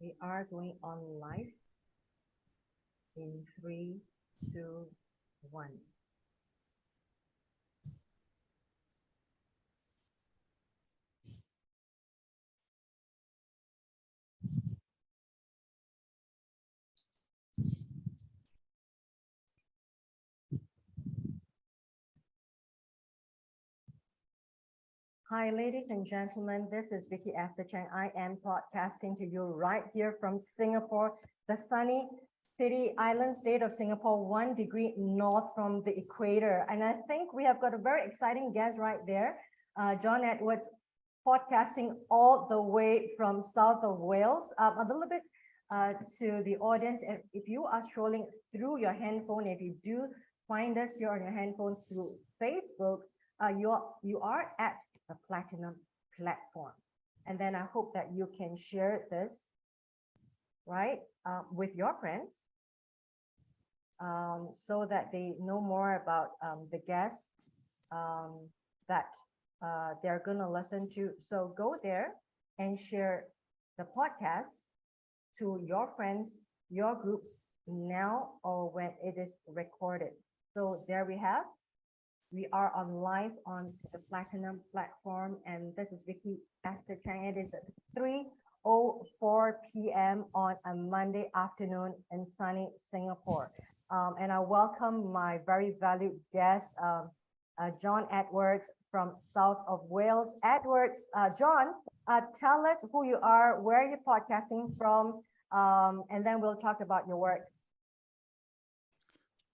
We are going on live in 3, 2, 1. Hi, ladies and gentlemen, this is Vicky Esther Chang. I am podcasting to you right here from Singapore, the sunny city, island state of Singapore, 1 degree north from the equator. And I think we have got a very exciting guest right there, John Edwards, podcasting all the way from south of Wales. A little bit to the audience, if you are scrolling through your handphone, if you do find us here on your handphone through Facebook, you are at the Platinum platform. And then I hope that you can share this, right, with your friends so that they know more about the guests that they're going to listen to. So go there and share the podcast to your friends, your groups now or when it is recorded. So there we have. We are on live on the Platinum platform, and this is Vicky Esther Chang. It is at 3:04 p.m. on a Monday afternoon in sunny Singapore. And I welcome my very valued guest, John Edwards from south of Wales. Edwards, John, tell us who you are, where you're podcasting from, and then we'll talk about your work.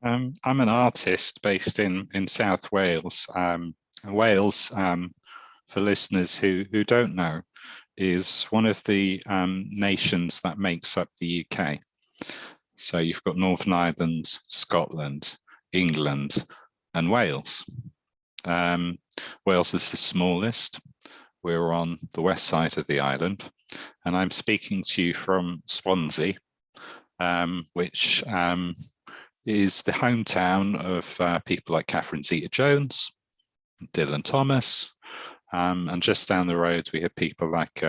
I'm an artist based in South Wales. Wales, for listeners who don't know, is one of the nations that makes up the UK. So you've got Northern Ireland, Scotland, England, and Wales. Wales is the smallest. We're on the west side of the island, and I'm speaking to you from Swansea, which is the hometown of people like Catherine Zeta-Jones, Dylan Thomas, and just down the road we have people like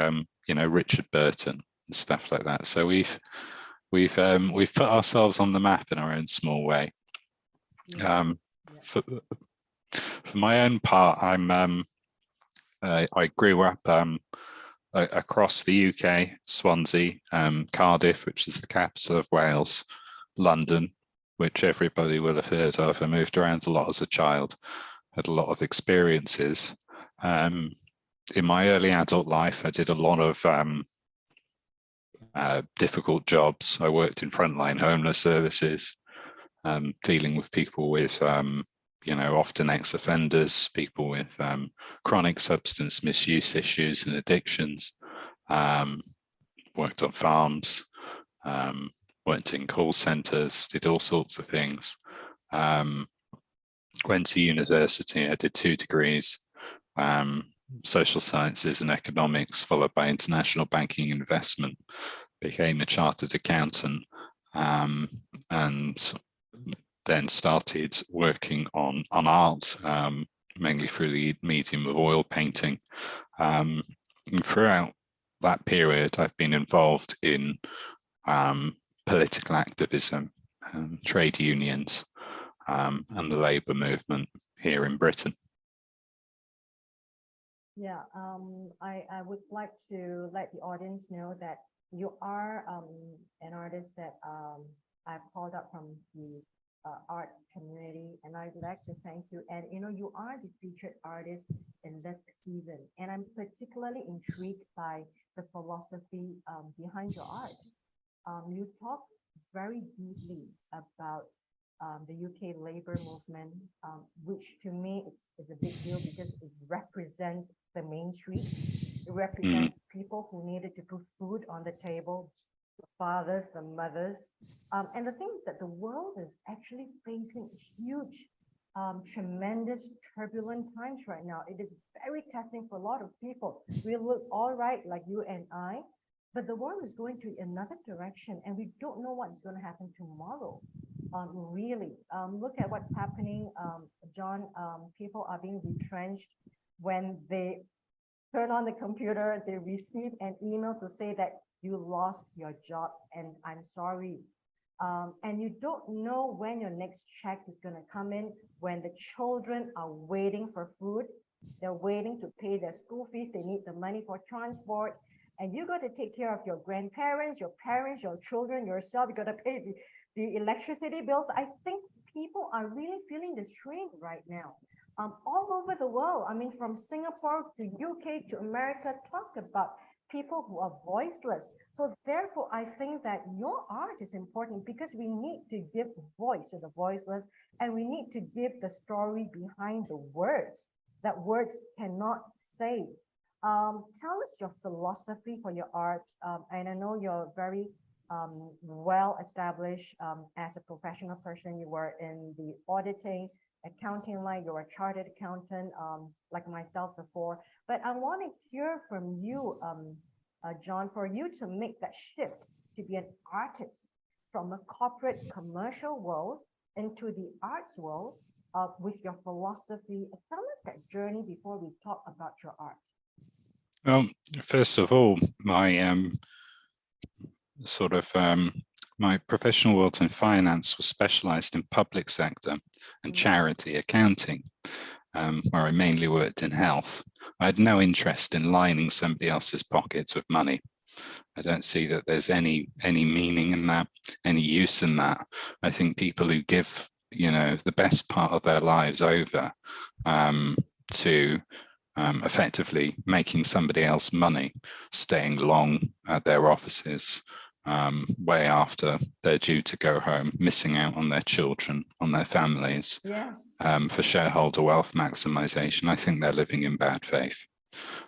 Richard Burton and stuff like that. So we've put ourselves on the map in our own small way. For my own part, I grew up across the UK, Swansea, Cardiff, which is the capital of Wales, London, which everybody will have heard of. I moved around a lot as a child, had a lot of experiences. In my early adult life, I did a lot of difficult jobs. I worked in frontline homeless services, dealing with people with, often ex-offenders, people with chronic substance misuse issues and addictions. Worked on farms, worked in call centers, did all sorts of things. Went to university, I did 2 degrees, social sciences and economics, followed by international banking and investment, became a chartered accountant, and then started working on art, mainly through the medium of oil painting. And throughout that period, I've been involved in political activism, trade unions, and the labour movement here in Britain. Yeah, I would like to let the audience know that you are an artist that I've called up from the art community, and I'd like to thank you. And you are the featured artist in this season, and I'm particularly intrigued by the philosophy behind your art. You talk very deeply about the UK labor movement, which to me is a big deal because it represents the main street. It represents people who needed to put food on the table, the fathers, the mothers. And the thing is that the world is actually facing huge, tremendous, turbulent times right now. It is very testing for a lot of people. We look all right, like you and I, but the world is going to another direction, and we don't know what's going to happen tomorrow. Really, look at what's happening, John. People are being retrenched when they turn on the computer, they receive an email to say that you lost your job, and I'm sorry. And you don't know when your next check is going to come in, when the children are waiting for food, they're waiting to pay their school fees, they need the money for transport, and you got to take care of your grandparents, your parents, your children, yourself. You got to pay the electricity bills. I think people are really feeling the strain right now. All over the world, I mean, from Singapore to UK to America, talk about people who are voiceless. So therefore, I think that your art is important because we need to give voice to the voiceless, and we need to give the story behind the words that words cannot say. Tell us your philosophy for your art. And I know you're very well established as a professional person. You were in the auditing, accounting line, you're a chartered accountant like myself before. But I want to hear from you, John, for you to make that shift to be an artist from a corporate commercial world into the arts world with your philosophy. Tell us that journey before we talk about your art. Well, first of all, my my professional world in finance was specialized in public sector and charity accounting, where I mainly worked in health. I had no interest in lining somebody else's pockets with money. I don't see that there's any meaning in that, any use in that. I think people who give, the best part of their lives over to effectively making somebody else money, staying long at their offices, way after they're due to go home, missing out on their children, on their families, yes. For shareholder wealth maximization. I think they're living in bad faith.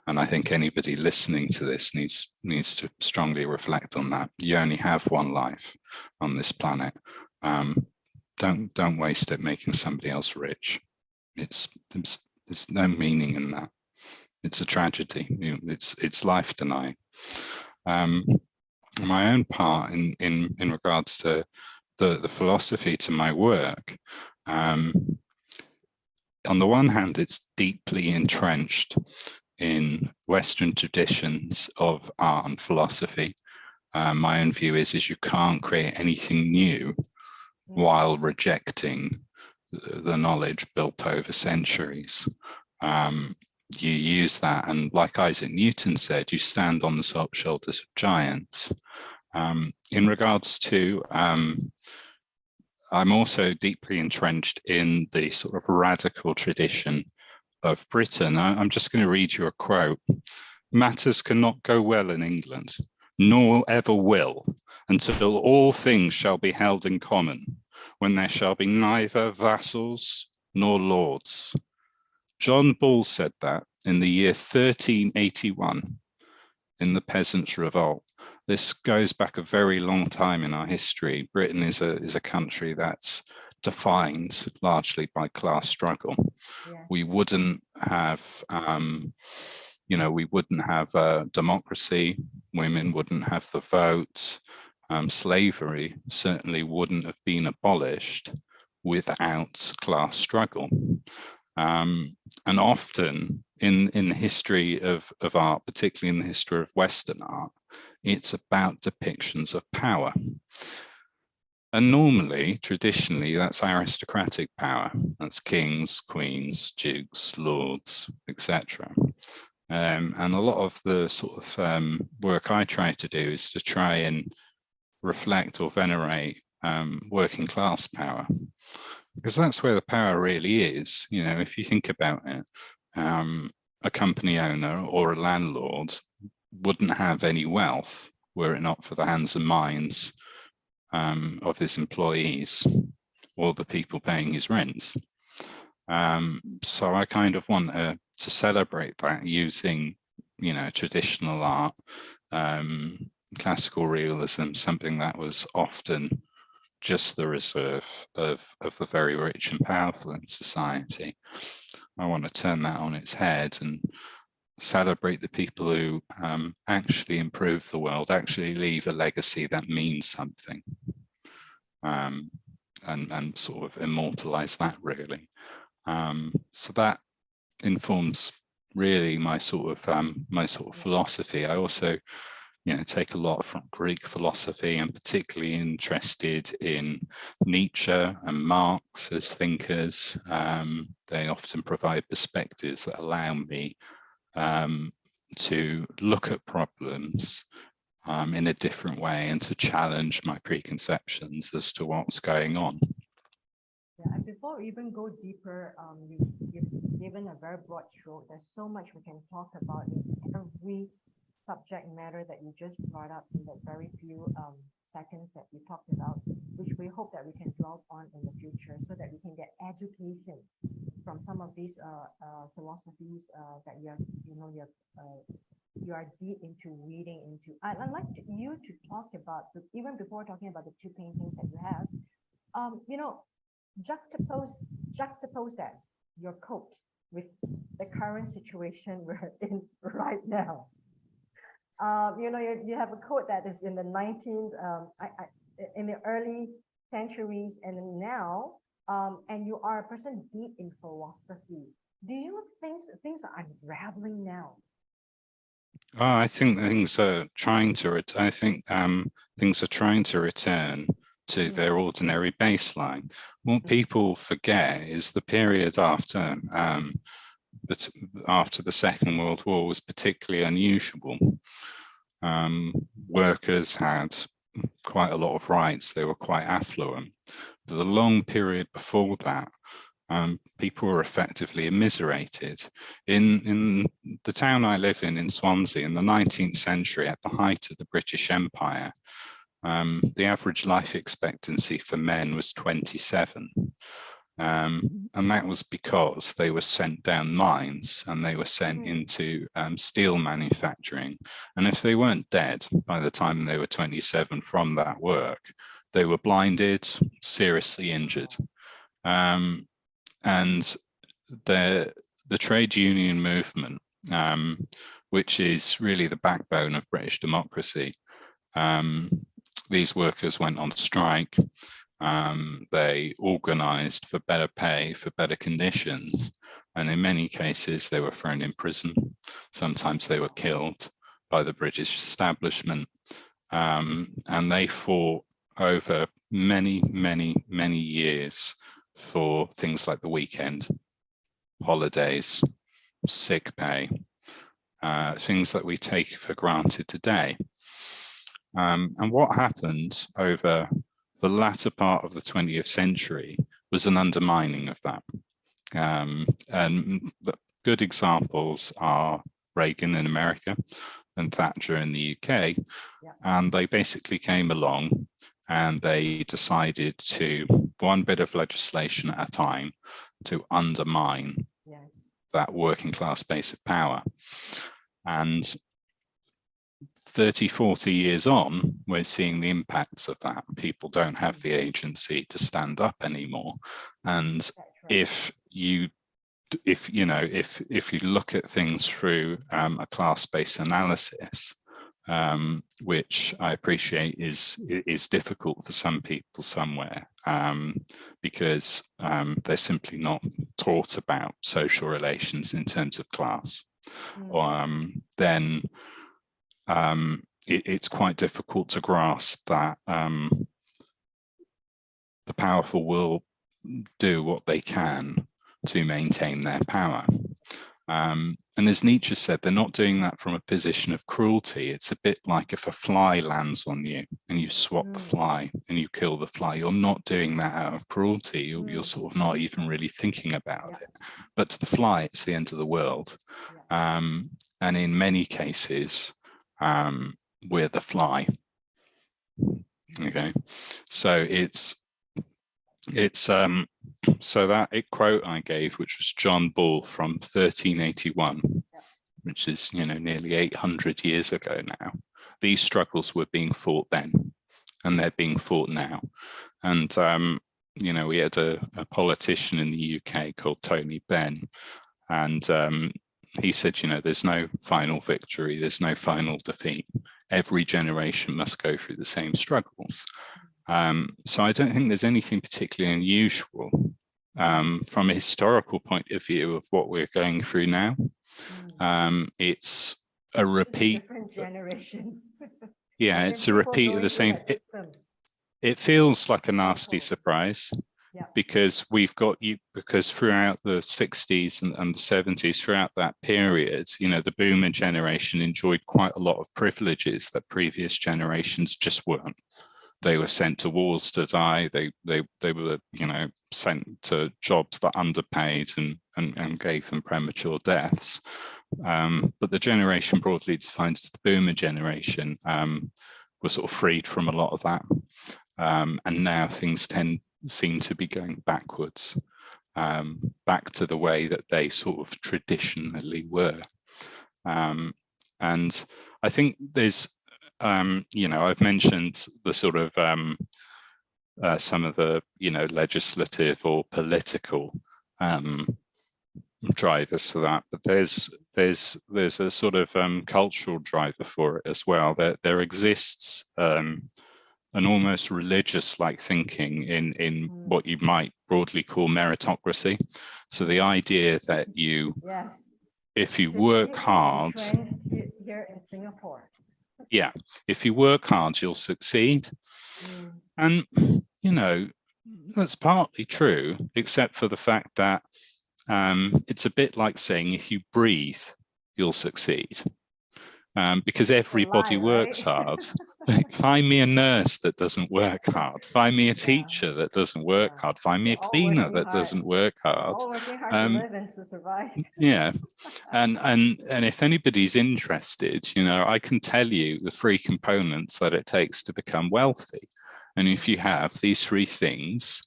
And I think anybody listening to this needs to strongly reflect on that. You only have one life on this planet. Don't waste it making somebody else rich. There's no meaning in that. It's a tragedy. It's life denying. My own part in regards to the philosophy to my work, on the one hand, it's deeply entrenched in Western traditions of art and philosophy. My own view is you can't create anything new while rejecting the knowledge built over centuries. You use that, and like Isaac Newton said, you stand on the shoulders of giants. In regards to, I'm also deeply entrenched in the sort of radical tradition of Britain. I'm just going to read you a quote. Matters cannot go well in England, nor ever will, until all things shall be held in common, when there shall be neither vassals nor lords. John Bull said that in the year 1381 in the Peasants' Revolt. This goes back a very long time in our history. Britain is a country that's defined largely by class struggle. Yeah. We wouldn't have, we wouldn't have democracy. Women wouldn't have the vote. Slavery certainly wouldn't have been abolished without class struggle. And often in the history of art, particularly in the history of Western art, it's about depictions of power. And normally, traditionally, that's aristocratic power. That's kings, queens, dukes, lords, etc. And a lot of the sort of work I try to do is to try and reflect or venerate working class power, because that's where the power really is. If you think about it, a company owner or a landlord wouldn't have any wealth were it not for the hands and minds of his employees or the people paying his rent. So I kind of want to celebrate that using, traditional art, classical realism, something that was often just the reserve of the very rich and powerful in society. I want to turn that on its head and celebrate the people who actually improve the world, actually leave a legacy that means something, and sort of immortalize that, really. So that informs really my sort of philosophy. I also take a lot from Greek philosophy, and particularly interested in Nietzsche and Marx as thinkers. They often provide perspectives that allow me to look at problems in a different way and to challenge my preconceptions as to what's going on. Yeah, and before we even go deeper, you've given a very broad stroke. There's so much we can talk about in every subject matter that you just brought up in the very few seconds that you talked about, which we hope that we can dwell on in the future, so that we can get education from some of these philosophies that you are deep into reading into. I'd like you to talk about, even before talking about the two paintings that you have, juxtapose that, your coat, with the current situation we're in right now. You have a coat that is in the 19th, in the early centuries, and now, and you are a person deep in philosophy. Do you think things are unraveling now? I think things are trying to. Things are trying to return to their ordinary baseline. What people forget is the period after the Second World War was particularly unusual. Workers had quite a lot of rights. They were quite affluent. But the long period before that, people were effectively immiserated. In the town I live in Swansea, in the 19th century, at the height of the British Empire, the average life expectancy for men was 27. And that was because they were sent down mines and they were sent into steel manufacturing. And if they weren't dead by the time they were 27 from that work, they were blinded, seriously injured. And the trade union movement, which is really the backbone of British democracy, these workers went on strike. They organized for better pay, for better conditions, and in many cases they were thrown in prison. Sometimes they were killed by the British establishment, and they fought over many years for things like the weekend, holidays, sick pay, things that we take for granted today. And what happened over the latter part of the 20th century was an undermining of that. And the good examples are Reagan in America and Thatcher in the UK. And they basically came along and they decided to, one bit of legislation at a time, to undermine that working class base of power. And 30, 40 years on, we're seeing the impacts of that. People don't have the agency to stand up anymore. And if you look at things through a class-based analysis, which I appreciate is difficult for some people somewhere, because they're simply not taught about social relations in terms of class, then it's quite difficult to grasp that the powerful will do what they can to maintain their power. And as Nietzsche said, they're not doing that from a position of cruelty. It's a bit like if a fly lands on you and you swat the fly and you kill the fly, you're not doing that out of cruelty. You're sort of not even really thinking about it. But to the fly, it's the end of the world. And in many cases, we're the fly. Okay, so so that quote I gave, which was John Bull from 1381, which is nearly 800 years ago now. These struggles were being fought then, and they're being fought now. And we had a politician in the UK called Tony Benn, and he said, there's no final victory, there's no final defeat. Every generation must go through the same struggles. So I don't think there's anything particularly unusual from a historical point of view of what we're going through now. It's a repeat. Different generation. Yeah, it's a repeat of the same. It feels like a nasty surprise. Yeah. Because because throughout the 60s and the 70s, throughout that period, you know, the boomer generation enjoyed quite a lot of privileges that previous generations just weren't. They were sent to wars to die. They were, you know, sent to jobs that underpaid and gave them premature deaths. But the generation broadly defined as the boomer generation was sort of freed from a lot of that. And now things seem to be going backwards, back to the way that they sort of traditionally were. And I think there's, you know, I've mentioned the sort of some of the, you know, legislative or political drivers for that, but there's a sort of cultural driver for it as well. There exists an almost religious-like thinking in what you might broadly call meritocracy. So the idea that if you work hard, here in Singapore, yeah, if you work hard, you'll succeed. And, you know, that's partly true, except for the fact that it's a bit like saying if you breathe, you'll succeed. Because everybody works hard. Find me a nurse that doesn't work hard. Find me a teacher that doesn't work hard. Find me a cleaner that doesn't work hard. All working hard to live and to survive. Yeah, and if anybody's interested, you know, I can tell you the 3 components that it takes to become wealthy. And if you have these 3 things,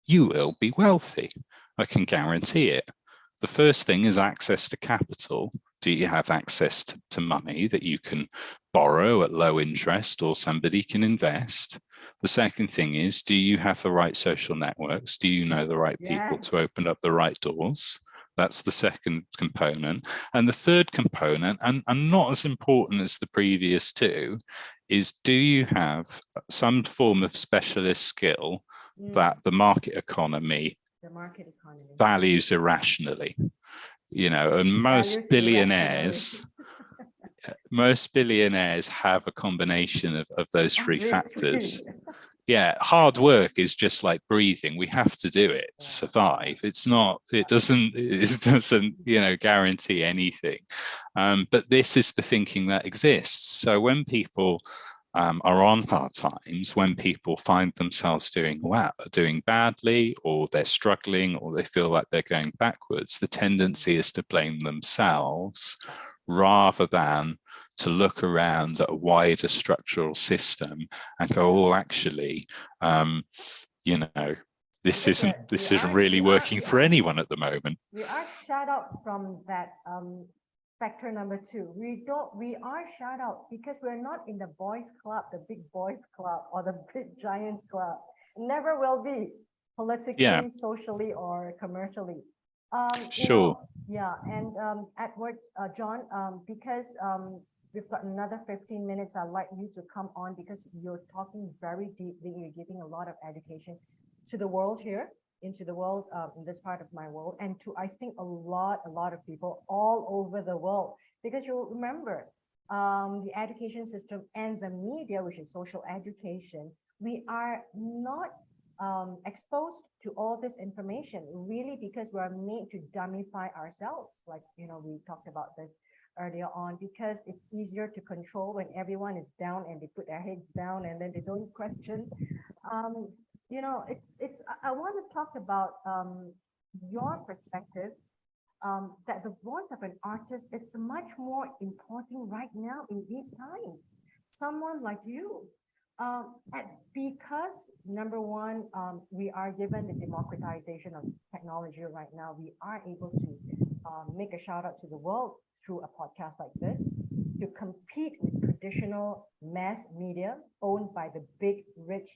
you will be wealthy. I can guarantee it. The first thing is access to capital. Do you have access to money that you can borrow at low interest or somebody can invest? The second thing is, do you have the right social networks? Do you know the right people to open up the right doors? That's the second component. And the third component, and not as important as the previous 2, is do you have some form of specialist skill that the market economy values irrationally? You know, and most billionaires have a combination of those 3 factors. Yeah, hard work is just like breathing. We have to do it to survive. It doesn't, you know, guarantee anything. But this is the thinking that exists. So when people are on hard times, when people find themselves doing badly, or they're struggling, or they feel like they're going backwards, the tendency is to blame themselves rather than to look around at a wider structural system and go, oh, actually, you know, this isn't really working for anyone at the moment. We are shut out from that factor number 2. We are shut out because we're not in the boys club, the big boys club, or the big giant club. Never will be, politically, socially, or commercially. Sure. You know, and Edwards, John, because we've got another 15 minutes, I'd like you to come on because you're talking very deeply. You're giving a lot of education to the world here, into the world, in this part of my world, and to, I think, a lot of people all over the world. Because you remember, the education system and the media, which is social education, we are not exposed to all this information, really, because we're made to dumbify ourselves. Like, you know, we talked about this earlier on, because it's easier to control when everyone is down and they put their heads down and then they don't question. You know, I want to talk about your perspective, that the voice of an artist is much more important right now in these times. Someone like you, because number one, we are given the democratization of technology right now. We are able to make a shout out to the world through a podcast like this, to compete with traditional mass media owned by the big, rich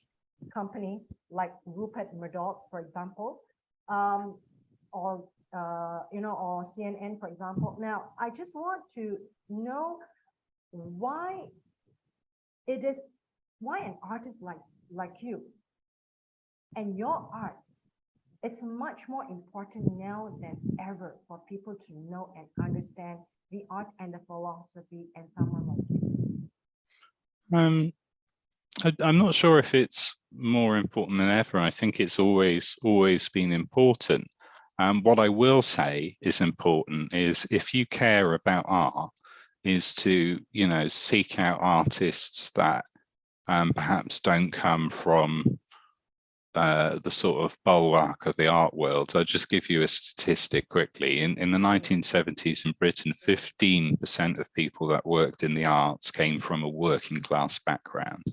companies like Rupert Murdoch, for example, or you know, or CNN, for example. Now, I just want to know why an artist like you and your art it's much more important now than ever for people to know and understand the art and the philosophy and someone like you. I'm not sure if it's more important than ever. I think it's always been important. What I will say is important is if you care about art, is to, you know, seek out artists that perhaps don't come from the sort of bulwark of the art world. I'll just give you a statistic quickly. In the 1970s in Britain, 15% of people that worked in the arts came from a working class background,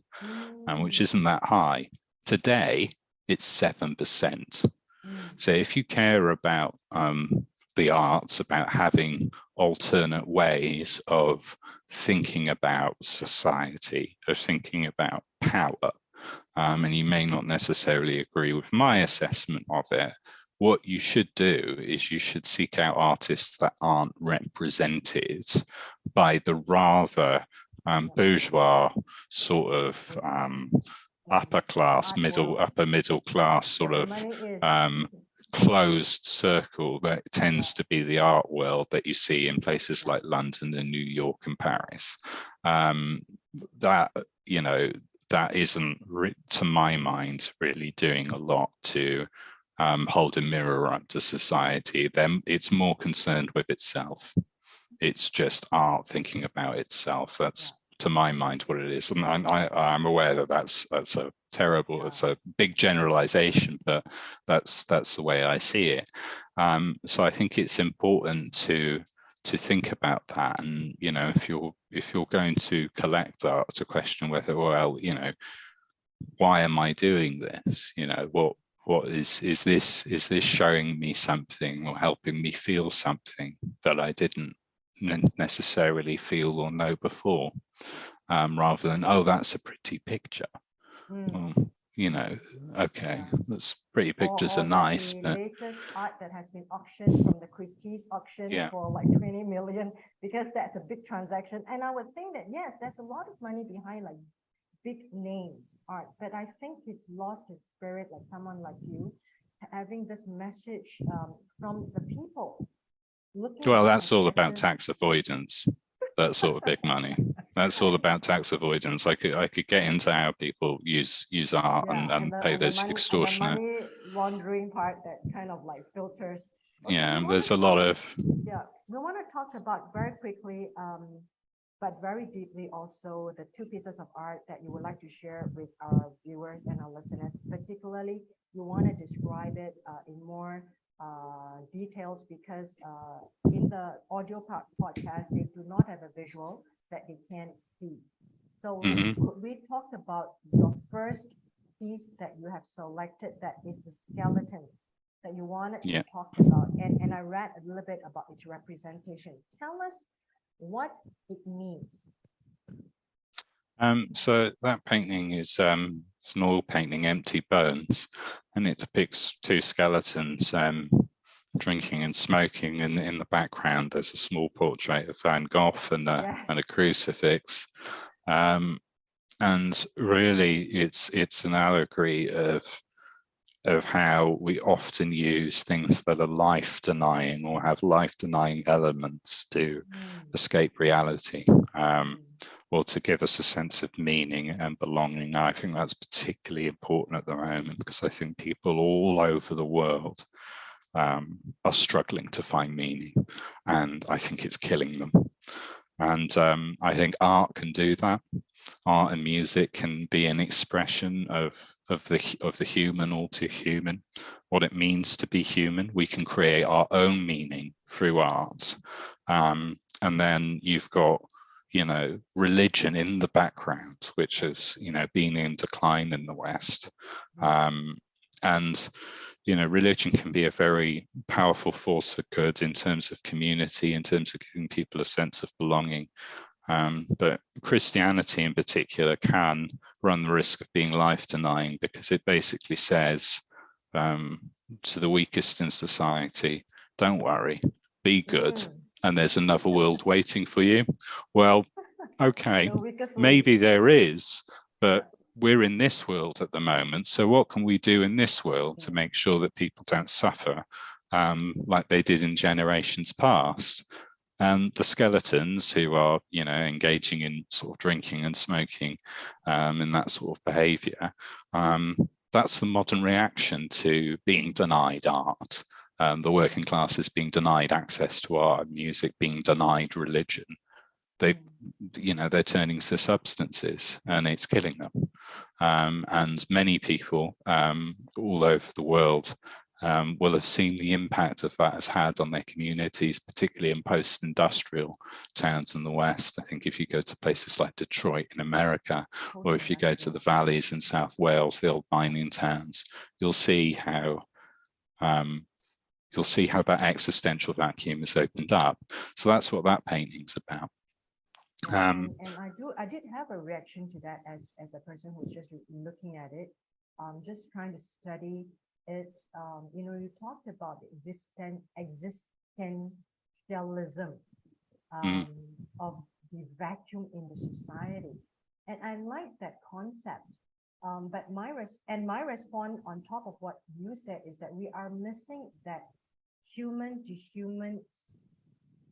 which isn't that high. Today, it's 7%. So if you care about the arts, about having alternate ways of thinking about society, of thinking about power, and you may not necessarily agree with my assessment of it, what you should do is you should seek out artists that aren't represented by the rather bourgeois sort of upper middle class sort of closed circle that tends to be the art world that you see in places like London and New York and Paris. That, you know, that isn't, to my mind, really doing a lot to hold a mirror up to society. Then it's more concerned with itself. It's just art thinking about itself. That's, to my mind, what it is. And I'm aware that that's a terrible, it's a big generalization, but that's the way I see it. So I think it's important to think about that. And, you know, if you're going to collect art, to question whether, well, you know, why am I doing this? You know, what is this showing me something or helping me feel something that I didn't necessarily feel or know before, rather than, oh, that's a pretty picture. Well, you know, okay, that's pretty pictures are nice, the but latest art that has been auctioned from the Christie's auction for like 20 million, because that's a big transaction. And I would think that, yes, there's a lot of money behind like big names art, but I think it's lost its spirit, like someone like you having this message from the people. Well, that's all about tax avoidance. That sort of big money. That's all about tax avoidance. I could get into how people use art and pay those extortionate. And the money laundering part that kind of like filters. Okay, yeah, there's a lot of. Yeah, we want to talk about very quickly, but very deeply also the two pieces of art that you would like to share with our viewers and our listeners. Particularly, you want to describe it in more details, because in the audio podcast they do not have a visual that they can see. So we talked about your first piece that you have selected, that is the skeletons, that you wanted to talk about, and I read a little bit about its representation. Tell us what it means. So that painting is it's an oil painting, Empty Bones, and it depicts two skeletons drinking and smoking, and in the background there's a small portrait of Van Gogh and a crucifix. And really it's an allegory of how we often use things that are life-denying or have life-denying elements to escape reality, or to give us a sense of meaning and belonging. And I think that's particularly important at the moment, because I think people all over the world are struggling to find meaning, and I think it's killing them. And I think art can do that. Art and music can be an expression of the human, all too human, what it means to be human. We can create our own meaning through art. And then you've got, you know, religion in the background, which has, you know, been in decline in the West. And, you know, religion can be a very powerful force for good in terms of community, in terms of giving people a sense of belonging. But Christianity in particular can run the risk of being life-denying, because it basically says to the weakest in society, don't worry, be good, and there's another world waiting for you. Well, okay, maybe there is, but we're in this world at the moment. So what can we do in this world to make sure that people don't suffer like they did in generations past? And the skeletons who are, engaging in sort of drinking and smoking and that sort of behavior, that's the modern reaction to being denied art. The working classes being denied access to art, music, being denied religion. They're turning to substances and it's killing them. And many people all over the world will have seen the impact of that has had on their communities, particularly in post-industrial towns in the West. I think if you go to places like Detroit in America, or if you go to the valleys in South Wales, the old mining towns, you'll see how that existential vacuum is opened up. So that's what that painting's about. And I did have a reaction to that as a person who's just looking at it, just trying to study it. You talked about existentialism of the vacuum in the society, and I like that concept. But my response on top of what you said is that we are missing that human to human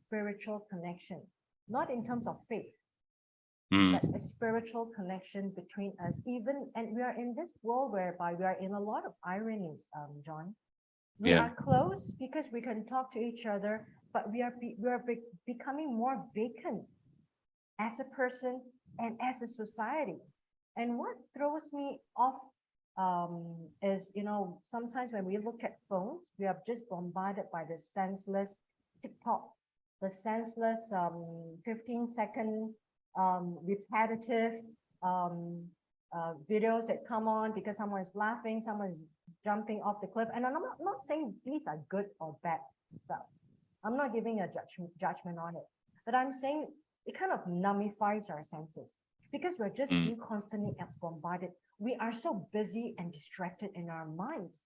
spiritual connection. Not in terms of faith, but a spiritual connection between us. And we are in this world whereby we are in a lot of ironies, John. We are close because we can talk to each other, but we are becoming more vacant as a person and as a society. And what throws me off is, sometimes when we look at phones, we are just bombarded by the senseless TikTok, the senseless 15-second repetitive videos that come on because someone is laughing, someone is jumping off the cliff. And I'm not saying these are good or bad stuff. I'm not giving a judgment on it, but I'm saying it kind of nullifies our senses because we're just being constantly bombarded. We are so busy and distracted in our minds.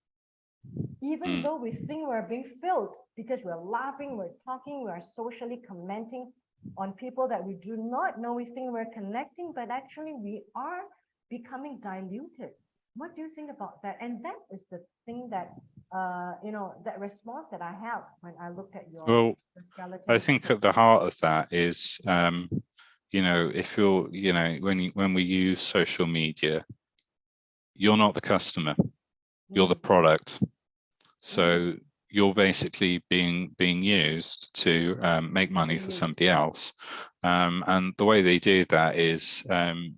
Even though we think we're being filled because we're laughing, we're talking, we're socially commenting on people that we do not know, we think we're connecting, but actually we are becoming diluted. What do you think about that? And that is the thing that, that response that I have when I looked at your skeleton. I think at the heart of that is, if you're, when we use social media, you're not the customer, you're the product. So you're basically being used to make money for somebody else. And the way they do that is, one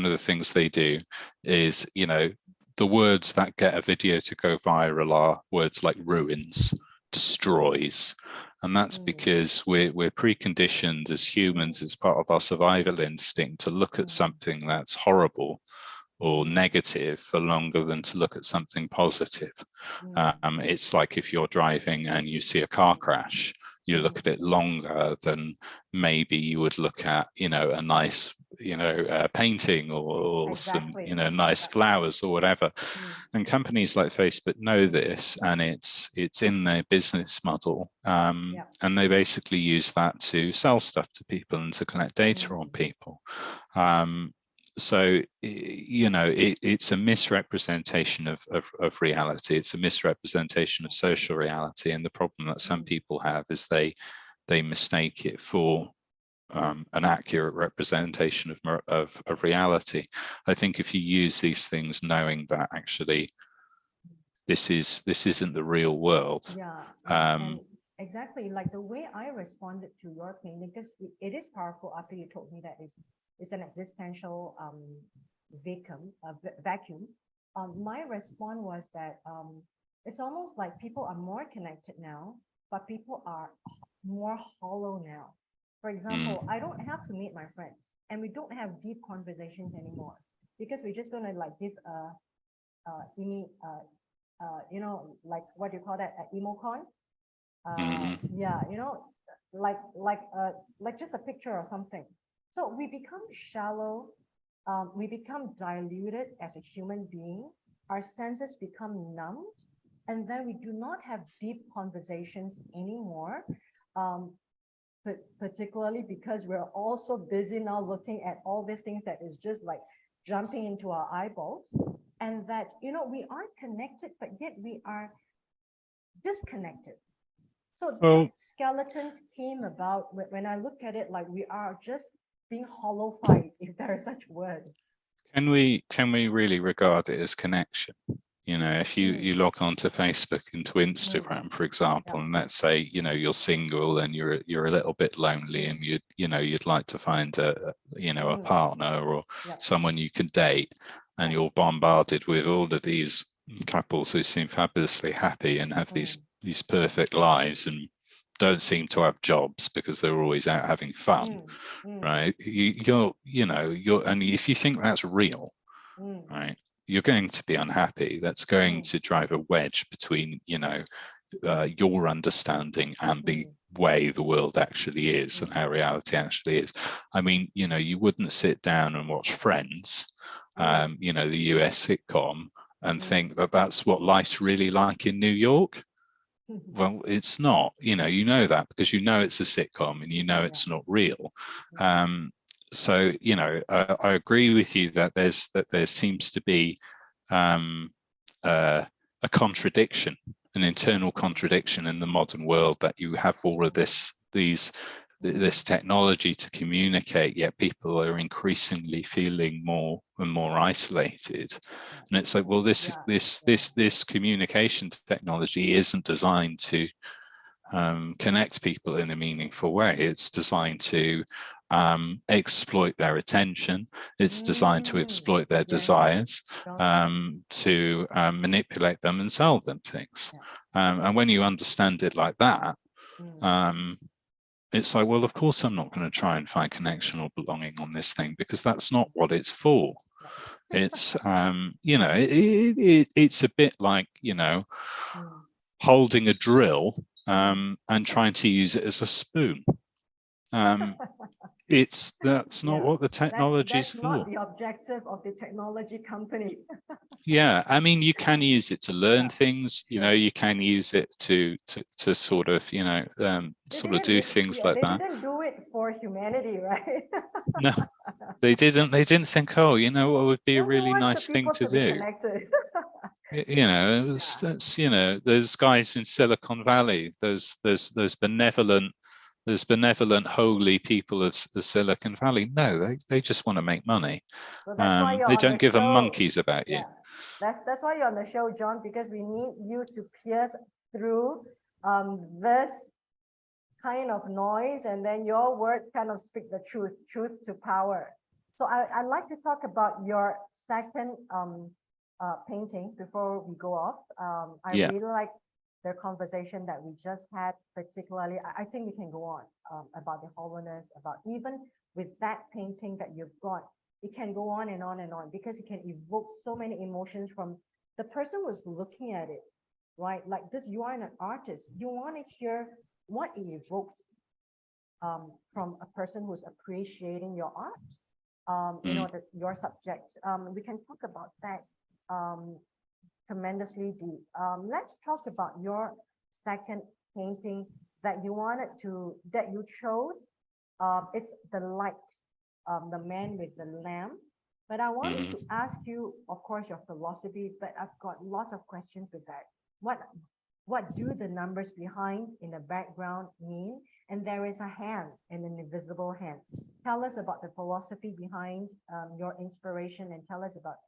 of the things they do is, the words that get a video to go viral are words like ruins, destroys. And that's because we're preconditioned as humans, as part of our survival instinct, to look at something that's horrible or negative for longer than to look at something positive. It's like if you're driving and you see a car crash, you look at it longer than maybe you would look at, a nice, painting or some, nice flowers or whatever. And companies like Facebook know this, and it's in their business model. And they basically use that to sell stuff to people and to collect data on people. So, it's a misrepresentation of reality. It's a misrepresentation of social reality. And the problem that some people have is they mistake it for an accurate representation of reality. I think if you use these things knowing that actually this isn't the real world. And exactly, like the way I responded to your painting, because it is powerful after you told me that it's an existential vacuum. My response was that it's almost like people are more connected now, but people are more hollow now. For example, I don't have to meet my friends, and we don't have deep conversations anymore because we're just gonna like give like what do you call that, emocon? Like just a picture or something. So we become shallow, we become diluted as a human being, our senses become numbed, and then we do not have deep conversations anymore, particularly because we're also busy now looking at all these things that is just like jumping into our eyeballs, and that, you know, we are connected, but yet we are disconnected. So Well, that skeletons came about when I look at it, like we are just being hollowified, if there is such word. can we really regard it as connection? You know, if you log on to Facebook and to Instagram, for example, Yeah. and let's say, you know, you're single and you're a little bit lonely and you'd like to find a partner or Yeah. someone you can date, and you're bombarded with all of these couples who seem fabulously happy and have these perfect lives and don't seem to have jobs because they're always out having fun, right? And if you think that's real, right, you're going to be unhappy. That's going to drive a wedge between, your understanding and the way the world actually is and how reality actually is. I mean, you wouldn't sit down and watch Friends, the US sitcom, and think that that's what life's really like in New York. Well, it's not. You know that because it's a sitcom and it's not real. So I agree with you that there seems to be a contradiction, an internal contradiction in the modern world, that you have all of this technology to communicate, yet people are increasingly feeling more and more isolated. And it's like, well, this communication technology isn't designed to connect people in a meaningful way. It's designed to exploit their attention. It's designed to exploit their desires, to manipulate them and sell them things. And when you understand it like that, it's like, well, of course, I'm not going to try and find connection or belonging on this thing, because that's not what it's for. It's, it's a bit like, holding a drill and trying to use it as a spoon. That's not what the technology is for. Not the objective of the technology company. Yeah, I mean, you can use it to learn things. You can use it to sort of do things like that. They didn't do it for humanity, right? No, they didn't. They didn't think, oh, what would be a really nice thing to do. There's guys in Silicon Valley. There's benevolent, holy people of Silicon Valley. No, they just want to make money. So that's why they don't give a monkeys about you. That's why you're on the show, John, because we need you to pierce through this kind of noise, and then your words kind of speak the truth to power. So I'd like to talk about your second painting before we go off. I really like the conversation that we just had, particularly. I think we can go on about the hollowness, about even with that painting that you've got, it can go on and on and on, because it can evoke so many emotions from the person who's looking at it, right? Like this, you are an artist. You want to hear what it evokes from a person who's appreciating your art, your subject. We can talk about that tremendously deep. Let's talk about your second painting that you chose. It's the light, the man with the lamp. But I wanted to ask you, of course, your philosophy, but I've got lots of questions with that. What do the numbers behind in the background mean? And there is a hand, an invisible hand. Tell us about the philosophy behind your inspiration, and tell us about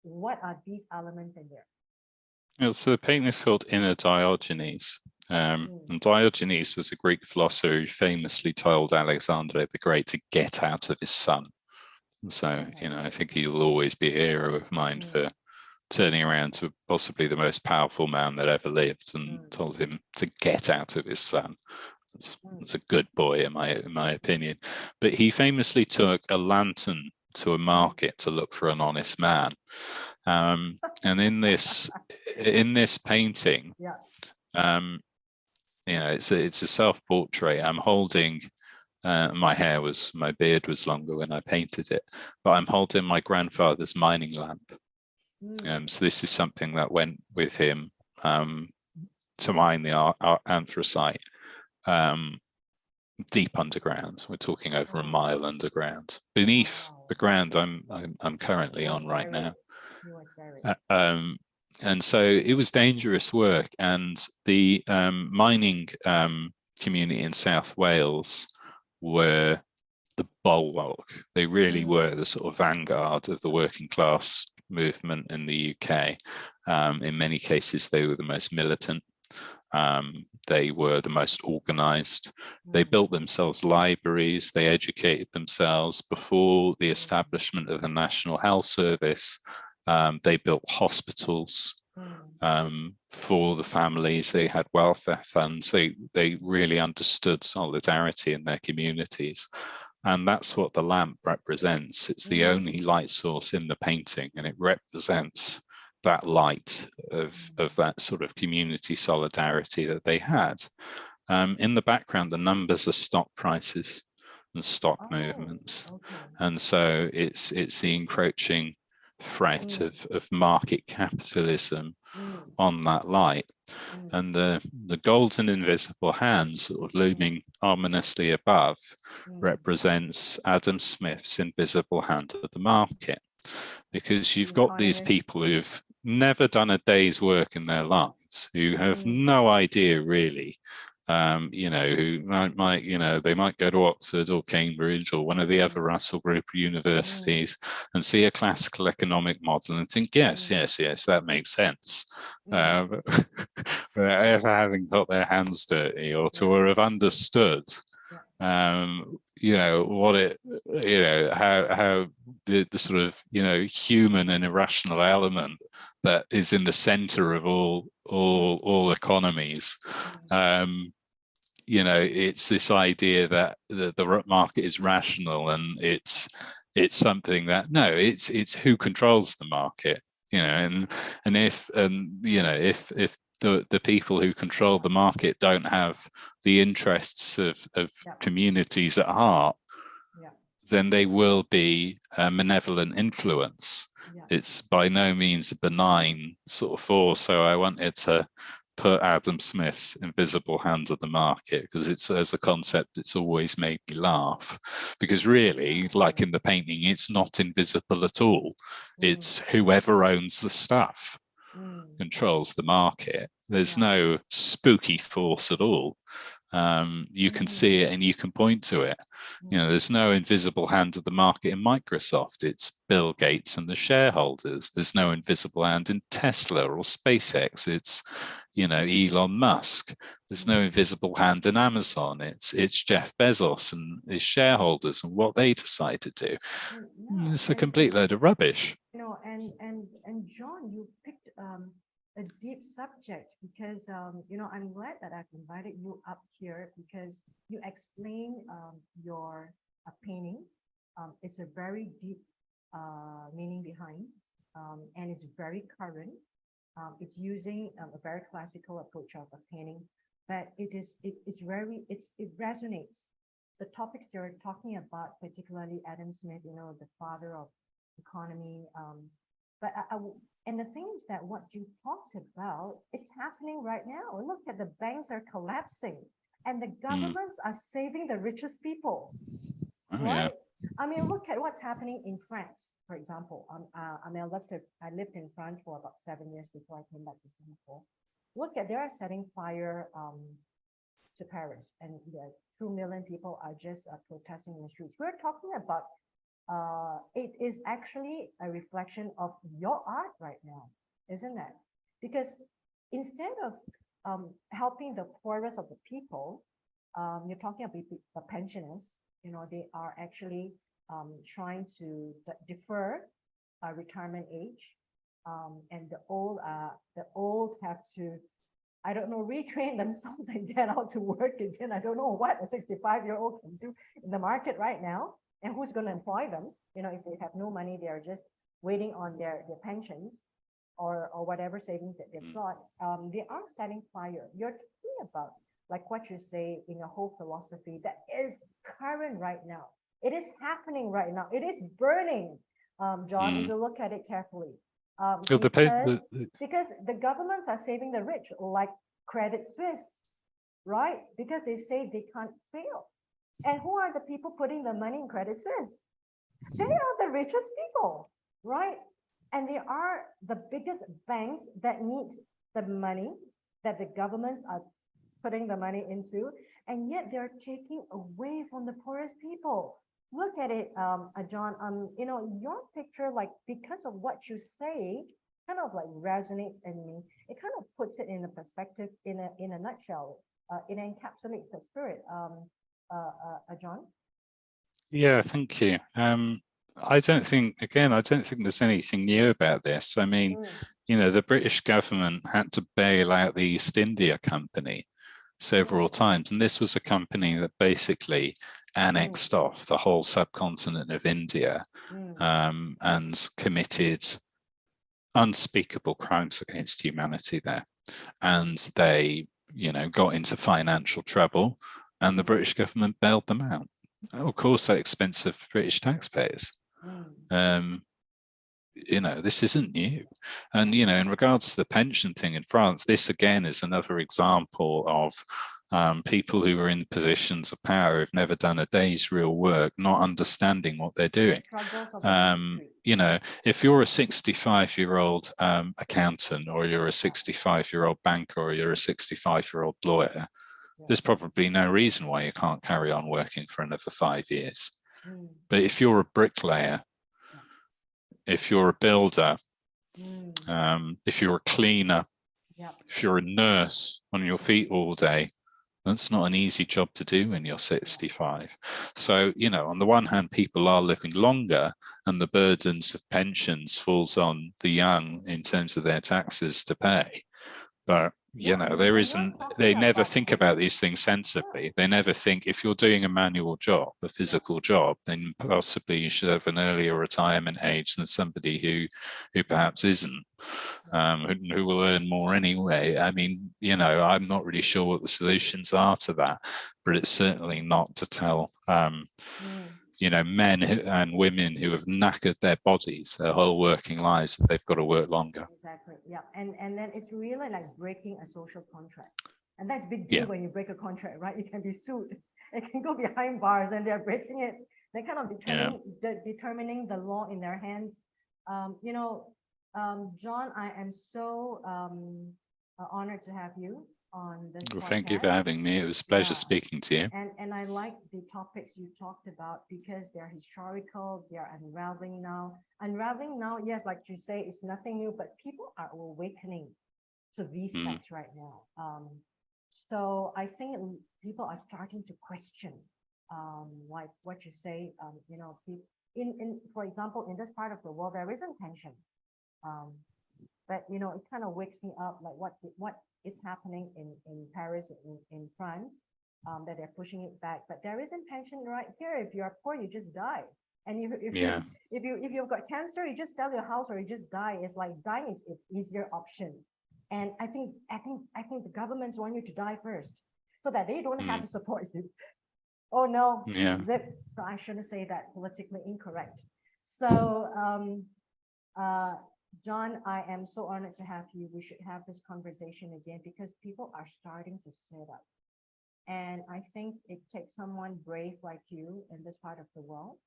what are these elements in there. So the painting is called Inner Diogenes. And Diogenes was a Greek philosopher who famously told Alexander the Great to get out of his sun. And so, I think he'll always be a hero of mine for turning around to possibly the most powerful man that ever lived and told him to get out of his sun. That's a good boy in my opinion. But he famously took a lantern to a market to look for an honest man. And in this painting, it's a self-portrait. I'm holding my beard was longer when I painted it, but I'm holding my grandfather's mining lamp. So this is something that went with him to mine the anthracite. deep underground. We're talking over a Wow. mile underground, beneath Wow. the ground I'm currently on right now. He was buried. And so it was dangerous work, and the mining community in South Wales were the bulwark. They really were the sort of vanguard of the working class movement in the UK. In many cases, they were the most militant. They were the most organized. They built themselves libraries. They educated themselves before the establishment of the National Health Service. They built hospitals for the families. They had welfare funds. They really understood solidarity in their communities. And that's what the lamp represents. It's the only light source in the painting, and it represents that light of that sort of community solidarity that they had. In the background, the numbers are stock prices and stock movements. And so it's the encroaching threat of market capitalism on that light. And the golden invisible hand sort of looming ominously above represents Adam Smith's invisible hand of the market, because you've got these people who've never done a day's work in their lives, who have no idea really, who might, they might go to Oxford or Cambridge or one of the other Russell Group universities and see a classical economic model and think, yes, that makes sense. But ever having got their hands dirty or to have understood what it, how the sort of, human and irrational element that is in the center of all economies. It's this idea that the market is rational, and it's something that, no, it's who controls the market, and if the people who control the market don't have the interests of communities at heart, then they will be a malevolent influence. It's by no means a benign sort of force. So I wanted to put Adam Smith's invisible hand of the market, because it's, as a concept, it's always made me laugh, because really, like in the painting, it's not invisible at all. It's whoever owns the stuff controls the market. There's no spooky force at all. You can see it and you can point to it. There's no invisible hand of the market in Microsoft. It's Bill Gates and the shareholders. There's no invisible hand in Tesla or SpaceX. It's, Elon Musk. There's no invisible hand in Amazon. It's Jeff Bezos and his shareholders and what they decide to do. It's a complete load of rubbish. And John, you picked a deep subject, because I'm glad that I've invited you up here, because you explain your painting. It's a very deep meaning behind, and it's very current. It's using a very classical approach of painting, but it resonates. The topics you're talking about, particularly Adam Smith, the father of economy. But and the thing is that what you talked about, it's happening right now. Look at the banks are collapsing, and the governments are saving the richest people. Right? I mean, look at what's happening in France, for example. I lived in France for about 7 years before I came back to Singapore. Look at, they are setting fire to Paris, and 2 million people are just protesting in the streets. We're talking about it is actually a reflection of your art right now, isn't it? Because instead of helping the poorest of the people, you're talking about the pensioners. They are actually trying to defer retirement age, and the old have to, I don't know, retrain themselves and get out to work again. I don't know what a 65-year-old can do in the market right now. And who's going to employ them? If they have no money, they are just waiting on their pensions or whatever savings that they've got. They are setting fire. You're talking about, like what you say, in a whole philosophy that is current right now. It is happening right now. It is burning, John, if you look at it carefully. Because the governments are saving the rich, like Credit Suisse, right? Because they say they can't fail. And who are the people putting the money in Credit Suisse? They are the richest people, right? And they are the biggest banks that needs the money that the governments are putting the money into, and yet they're taking away from the poorest people. Look at it, John, you know, your picture, like, because of what you say, kind of like resonates in me. It kind of puts it in a perspective, in a nutshell. It encapsulates the spirit, John. Yeah, thank you. I don't think, again, I don't think there's anything new about this. I mean, you know, the British government had to bail out the East India Company several times, and this was a company that basically annexed off the whole subcontinent of India, and committed unspeakable crimes against humanity there. And they, you know, got into financial trouble, and the British government bailed them out. Of course, at expense of British taxpayers. You know, this isn't new. And, you know, in regards to the pension thing in France, this again is another example of people who are in positions of power who've never done a day's real work, not understanding what they're doing. You know, if you're a 65-year-old accountant, or you're a 65-year-old banker, or you're a 65-year-old lawyer, there's probably no reason why you can't carry on working for another 5 years. But if you're a bricklayer, if you're a builder, if you're a cleaner, if you're a nurse on your feet all day, that's not an easy job to do when you're 65. So, you know, on the one hand, people are living longer, and the burdens of pensions falls on the young in terms of their taxes to pay. But, you know, there isn't, they never think about these things sensibly. They never think, if you're doing a manual job, a physical job, then possibly you should have an earlier retirement age than somebody who perhaps isn't, who will earn more anyway. I mean, you know, I'm not really sure what the solutions are to that, but it's certainly not to tell you know, men and women who have knackered their bodies their whole working lives, that they've got to work longer. Exactly. Yeah. And then it's really like breaking a social contract. And that's a big deal when you break a contract, right? You can be sued. It can go behind bars, and they're breaking it. They're kind of determining the law in their hands. You know, John, I am so honored to have you on this podcast. Thank you for having me. It was a pleasure speaking to you. And I like the topics you talked about, because they're historical, they're unraveling now. Unraveling now, yes, like you say, it's nothing new, but people are awakening to these facts right now. So I think people are starting to question, like what you say, you know, for example, in this part of the world, there isn't tension. But, you know, it kind of wakes me up, like what is happening in Paris, in France, that they're pushing it back. But there is intention right here. If you are poor, you just die. And if you've got cancer, you just sell your house or you just die. It's like dying is an easier option. And I think the governments want you to die first, so that they don't have to support you. Oh no, zip. So I shouldn't say that, politically incorrect. So John, I am so honored to have you. We should have this conversation again, because people are starting to sit up. And I think it takes someone brave like you in this part of the world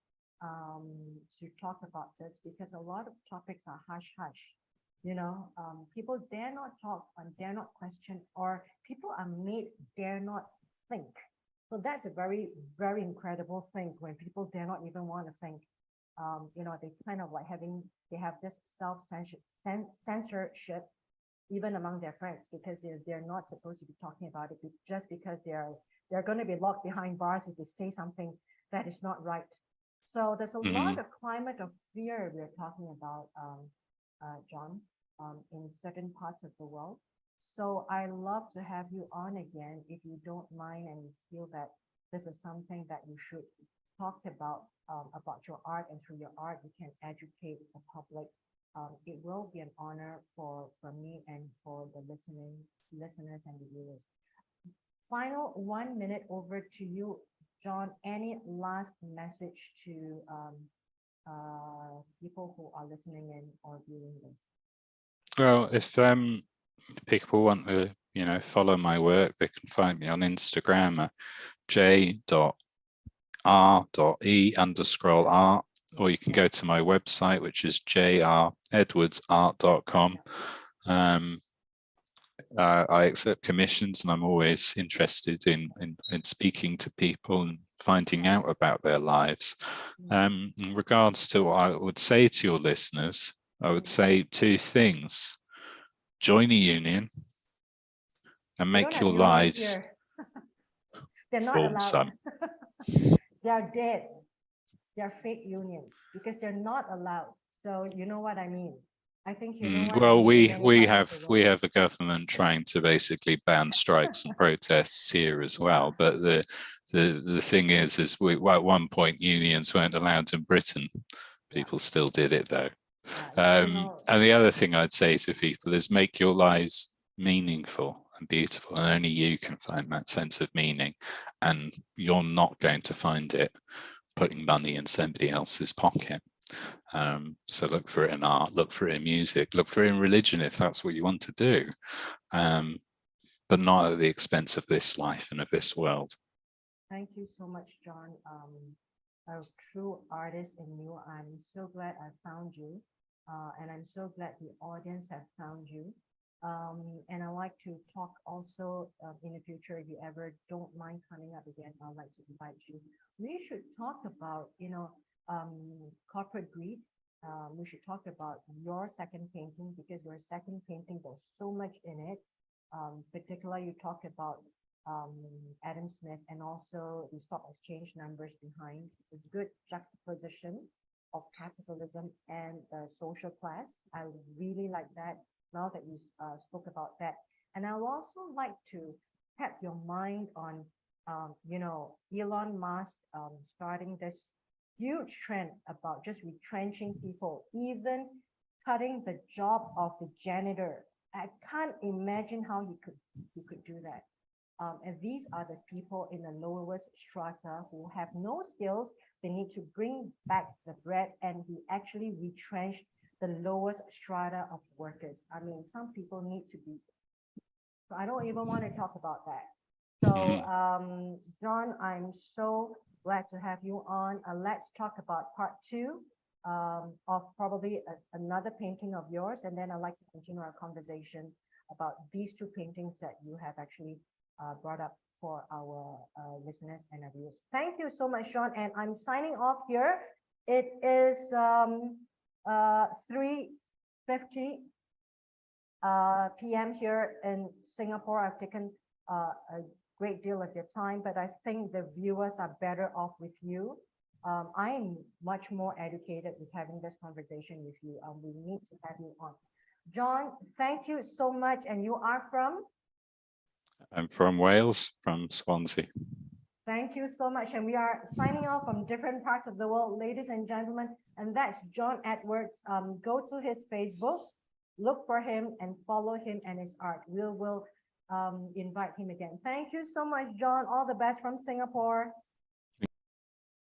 to talk about this, because a lot of topics are hush hush. You know, people dare not talk and dare not question, or people are made dare not think. So that's a very, very incredible thing, when people dare not even want to think. You know, they kind of like they have this censorship even among their friends, because they're not supposed to be talking about it, just because they're going to be locked behind bars if they say something that is not right. So there's a lot of climate of fear we're talking about, John, in certain parts of the world. So I love to have you on again, if you don't mind, and you feel that this is something that you should talk about your art, and through your art you can educate the public. It will be an honor for me and for the listeners and the viewers. Final 1 minute over to you, John. Any last message to people who are listening in or viewing this? Well, if people want to, you know, follow my work, they can find me on Instagram at j.john r.e_art, or you can go to my website, which is jredwardsart.com. I accept commissions, and I'm always interested in speaking to people and finding out about their lives. In regards to what I would say to your listeners, I would say two things: join a union and make your lives. They're not form allowed. some. They're dead. They're fake unions because they're not allowed. So you know what I mean. I think you know what Well, I mean in many parts of the we world. have a government trying to basically ban strikes and protests here as well. But the thing is we, at one point unions weren't allowed in Britain. People still did it though. And the other thing I'd say to people is make your lives meaningful and beautiful, and only you can find that sense of meaning, and you're not going to find it putting money in somebody else's pocket. So look for it in art, look for it in music, look for it in religion if that's what you want to do, but not at the expense of this life and of this world. Thank you so much, John. A true artist in you. I'm so glad I found you, and I'm so glad the audience have found you. And I like to talk also in the future, if you ever don't mind coming up again, I'd like to invite you. We should talk about, corporate greed. We should talk about your second painting, because your second painting, there's so much in it. Particularly, you talk about Adam Smith and also the stock exchange numbers behind. It's a good juxtaposition of capitalism and the social class. I really like that now that you spoke about that. And I would also like to tap your mind on, Elon Musk starting this huge trend about just retrenching people, even cutting the job of the janitor. I can't imagine how he could do that. And these are the people in the lowest strata who have no skills. They need to bring back the bread, and he actually retrenched the lowest strata of workers. I mean, some people need to be. So I don't even want to talk about that. So, John, I'm so glad to have you on. Let's talk about part two of probably another painting of yours, and then I'd like to continue our conversation about these two paintings that you have actually brought up for our listeners and our viewers. Thank you so much, John, and I'm signing off here. It is 3:50 p.m. here in Singapore. I've taken a great deal of your time, but I think the viewers are better off with you. I am much more educated with having this conversation with you. We need to have you on. John, thank you so much. And you are from? I'm from Wales, from Swansea. Thank you so much. And we are signing off from different parts of the world, ladies and gentlemen. And that's John Edwards. Go to his Facebook, look for him and follow him and his art. We'll invite him again. Thank you so much, John. All the best from Singapore.